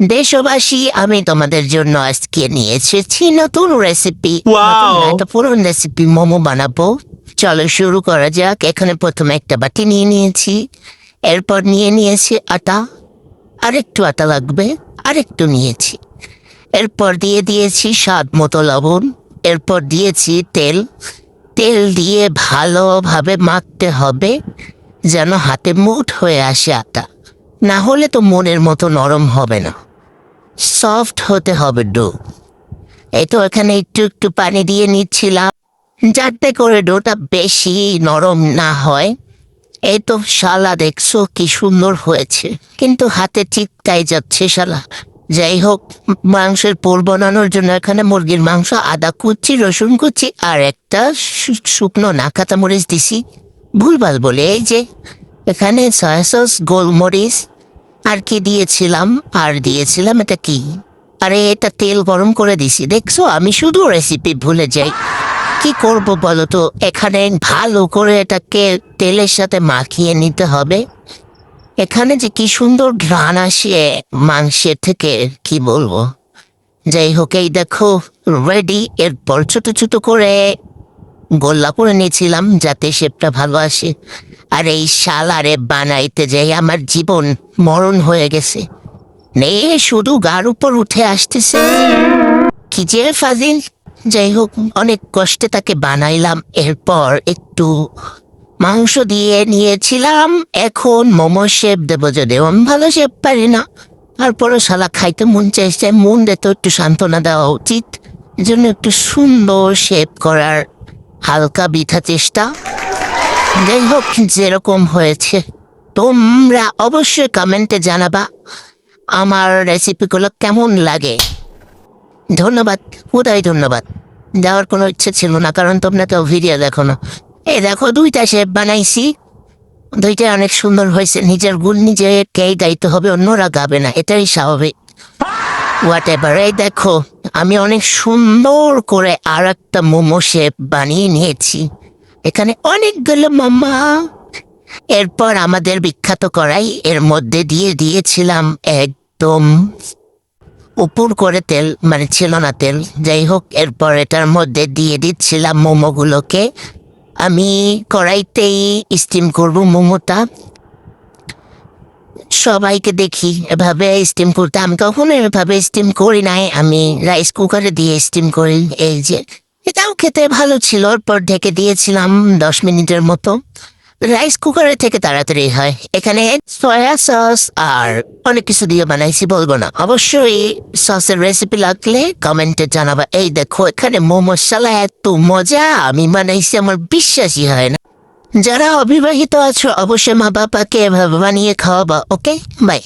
দেশবাসী, আমি তোমাদের জন্য আজকে নিয়ে এসেছি নতুন রেসিপি। Wow! একটা পুরনো রেসিপি মোমো বানাবো। চলো শুরু করা যাক। এখানে প্রথমে একটা বাটি নিয়ে নিয়েছি, এরপর নিয়ে নিয়েছি আটা, আরেকটু আটা লাগবে, আরেকটু নিয়েছি। এরপর দিয়ে দিয়েছি স্বাদ মতো লবণ, এরপর দিয়েছি তেল। তেল দিয়ে ভালোভাবে মাখতে হবে যেন হাতে মুঠ হয়ে আসে আটা, না হলে তো মনের মতো নরম হবে না, সফট হতে হবে ডো। এই তো এখানে একটু একটু পানি দিয়ে নিচ্ছিলাম যাতে করে ডোটা বেশি নরম না হয়। এই তো শালা দেখছো কি সুন্দর হয়েছে, কিন্তু হাতে চিপকাই যাচ্ছে শালা। যাই হোক, মাংসের পোল বানানোর জন্য এখানে মুরগির মাংস, আদা কুচি, রসুন কুচি আর একটা শুকনো না কাঁচামরিচ দিছি ভুলভাল বলে। এই যে এখানে সয়া সস, গোলমরিচ আর কি দিয়েছিলাম, আর দিয়েছিলাম এটা কি, আরে এটা তেল গরম করে দিছি। দেখছো আমি শুধু রেসিপি ভুলে যাই, কি করব বলো তো। এখানে ভালো করে এটাকে তেলের সাথে মাখিয়ে নিতে হবে। এখানে যে কি সুন্দর ঘ্রাণ আসে মাংসের থেকে, কি বলবো। যাই হোক, এই দেখো রেডি। এরপর ছোট ছোট করে গোল্লা করে নিয়েছিলাম যাতে শেপটা ভালো আসে। আর এই শালারে বানাইতে যাই আমার জীবন মরণ হয়ে গেছে, নে শুধু গার উপর উঠে আসতেছে, কি যে ফাজিল। যাই হোক, অনেক কষ্টে তাকে বানাইলাম। এরপর একটু মাংস দিয়ে নিয়েছিলাম। এখন মোমো শেপ দেবো, যদিও আমি ভালো শেপ পারি না, তারপরও শালা খাইতে মন চাইছে, মন দে তো একটু সান্ত্বনা দেওয়া উচিত। এজন্য একটু সুন্দর শেপ করার হালকা বৃথা চেষ্টা। যাই হোক, যেরকম হয়েছে তোমরা অবশ্যই কমেন্টে জানাবা আমার রেসিপিগুলো কেমন লাগে। ধন্যবাদ, উদয় ধন্যবাদ। যাওয়ার কোনো ইচ্ছে ছিল না, কারণ তোমরা তো ভিডিও দেখো না। এই দেখো দুইটা শেপ বানাইছি, দুইটা অনেক সুন্দর হয়েছে। নিজের গুণ নিজেকেই গাইতে হবে, অন্যরা গাবে না, এটাই স্বাভাবিক। What ever. এই দেখো আমি অনেক সুন্দর করে আর একটা মোমো শেপ বানিয়ে নিয়েছি, এখানে অনেকগুলো মামা। এরপর আমাদের বিখ্যাত কড়াই, এর মধ্যে দিয়ে দিয়েছিলাম একদম উপর করে তেল, মানে ছিল না তেল। যাই হোক, এরপর এটার মধ্যে দিয়ে দিচ্ছিলাম মোমোগুলোকে। আমি কড়াইতেই স্টিম করব মোমোটা। সবাইকে দেখি এভাবে স্টিম করতে, আমি কখনো এভাবে স্টিম করি নাই, আমি রাইস কুকারে দিয়ে স্টিম করি। এই যে এটাও খেতে ভালো ছিল। এরপর ঢেকে দিয়েছিলাম 10 মিনিটের মতো। রাইস কুকারের থেকে তাড়াতাড়ি হয়। এখানে সয়া সস আর অনেক কিছু দিয়ে বানাইছি, বলবো না। অবশ্যই সসের রেসিপি লাগলে কমেন্টে জানাবা। এই দেখো এখানে মোমো শালা এত মজা আমি বানাইছি, আমার বিশ্বাসই হয় না। যারা অবিবাহিত আছো অবশ্যই মা বাবাকে এভাবে বানিয়ে খাওয়াবা। ওকে, বাই।